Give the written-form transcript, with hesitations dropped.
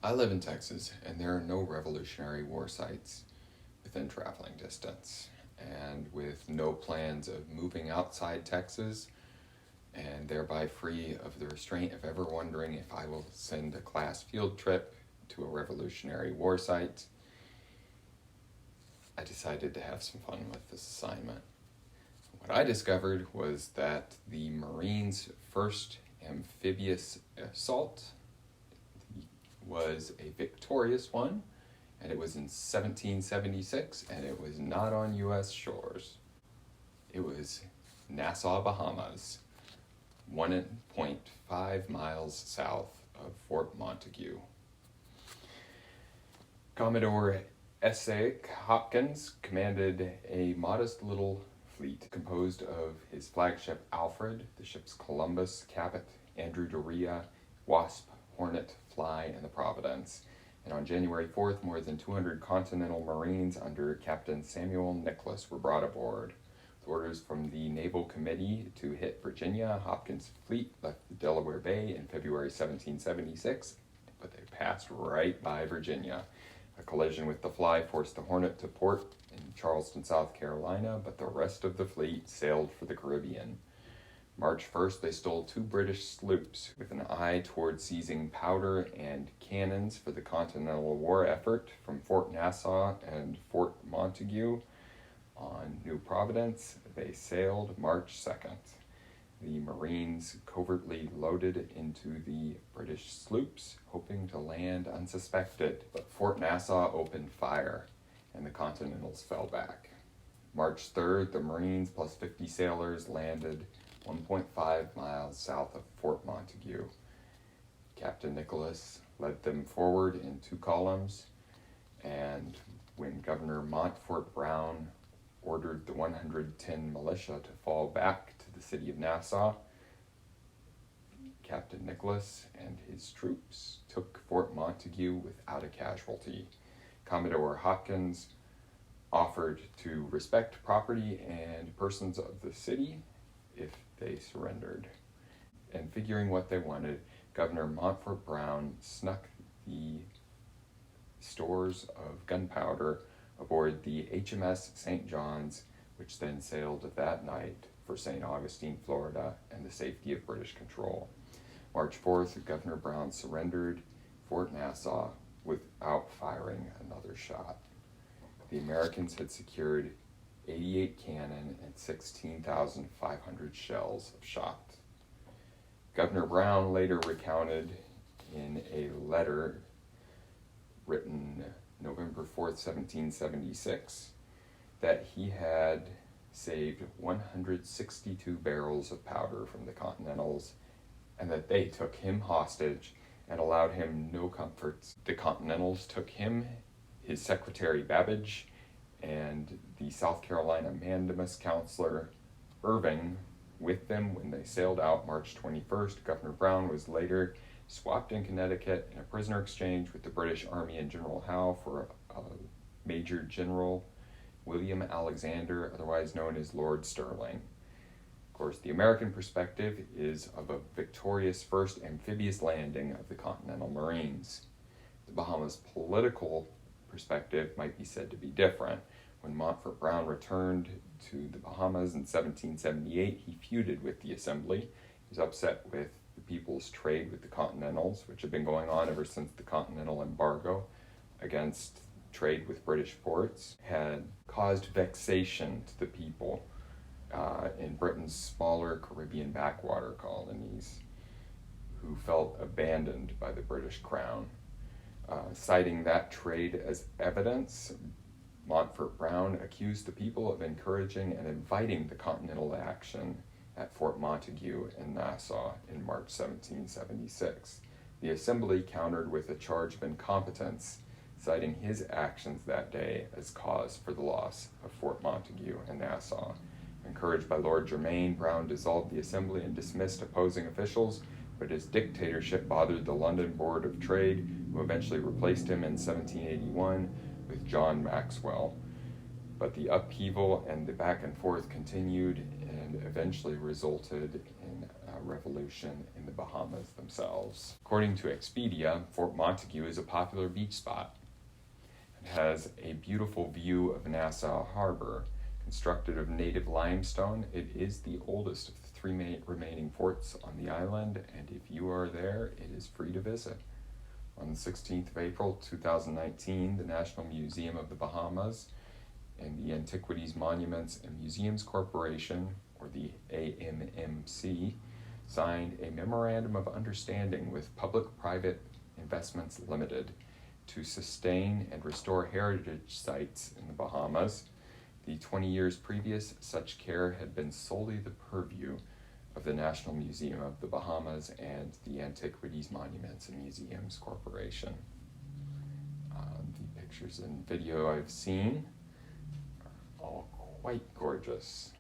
I live in Texas, and there are no Revolutionary War sites within traveling distance. And with no plans of moving outside Texas, and thereby free of the restraint of ever wondering if I will send a class field trip to a Revolutionary War site, I decided to have some fun with this assignment. What I discovered was that the Marines' first amphibious assault was a victorious one, and it was in 1776, and it was not on U.S. shores. It was Nassau, Bahamas, 1.5 miles south of Fort Montagu. Commodore S.A. Hopkins commanded a modest little fleet composed of his flagship Alfred, the ships Columbus, Cabot, Andrew Doria, Wasp, Hornet, Fly, and the Providence. And on January 4th, more than 200 Continental Marines under Captain Samuel Nicholas were brought aboard. With orders from the Naval Committee to hit Virginia, Hopkins' fleet left the Delaware Bay in February 1776, but they passed right by Virginia. A collision with the Fly forced the Hornet to port in Charleston, South Carolina, but the rest of the fleet sailed for the Caribbean. March 1st, they stole 2 British sloops with an eye toward seizing powder and cannons for the Continental War effort from Fort Nassau and Fort Montagu. On New Providence, they sailed March 2nd. The Marines covertly loaded into the British sloops, hoping to land unsuspected, but Fort Nassau opened fire, and the Continentals fell back. March 3rd, the Marines plus 50 sailors landed 1.5 miles south of Fort Montagu. Captain Nicholas led them forward in 2 columns, and when Governor Montfort Brown ordered the 110 militia to fall back to the city of Nassau, Captain Nicholas and his troops took Fort Montagu without a casualty. Commodore Hopkins offered to respect property and persons of the city if they surrendered. And figuring what they wanted, Governor Montfort Brown snuck the stores of gunpowder aboard the HMS St. John's, which then sailed that night for St. Augustine, Florida, and the safety of British control. March 4th, Governor Brown surrendered Fort Nassau without firing another shot. The Americans had secured 88 cannon and 16,500 shells of shot. Governor Brown later recounted in a letter written November 4th, 1776, that he had saved 162 barrels of powder from the Continentals, and that they took him hostage and allowed him no comforts. The Continentals took him, his secretary Babbage, and the South Carolina mandamus counselor Irving with them when they sailed out March 21st. Governor Brown was later swapped in Connecticut in a prisoner exchange with the British Army and General Howe for Major General William Alexander, otherwise known as Lord Stirling. Of course, the American perspective is of a victorious first amphibious landing of the Continental Marines. The Bahamas' political perspective might be said to be different. When Montfort Brown returned to the Bahamas in 1778, he feuded with the Assembly. He was upset with the people's trade with the Continentals, which had been going on ever since the Continental embargo against trade with British ports, had caused vexation to the people in Britain's smaller Caribbean backwater colonies who felt abandoned by the British Crown. Citing that trade as evidence, Montfort Brown accused the people of encouraging and inviting the Continental action at Fort Montagu in Nassau in March 1776. The Assembly countered with a charge of incompetence, citing his actions that day as cause for the loss of Fort Montagu and Nassau. Encouraged by Lord Germain, Brown dissolved the Assembly and dismissed opposing officials, but his dictatorship bothered the London Board of Trade, who eventually replaced him in 1781 with John Maxwell. But the upheaval and the back and forth continued and eventually resulted in revolution in the Bahamas themselves. According to Expedia, Fort Montagu is a popular beach spot. It has a beautiful view of Nassau Harbor. Constructed of native limestone, it is the oldest of the three remaining forts on the island, and if you are there, it is free to visit. On the 16th of April 2019, the National Museum of the Bahamas and the Antiquities Monuments and Museums Corporation, or the AMMC, signed a Memorandum of Understanding with Public-Private Investments Limited to sustain and restore heritage sites in the Bahamas. The 20 years previous, such care had been solely the purview of the National Museum of the Bahamas and the Antiquities Monuments and Museums Corporation. The pictures and video I've seen are all quite gorgeous.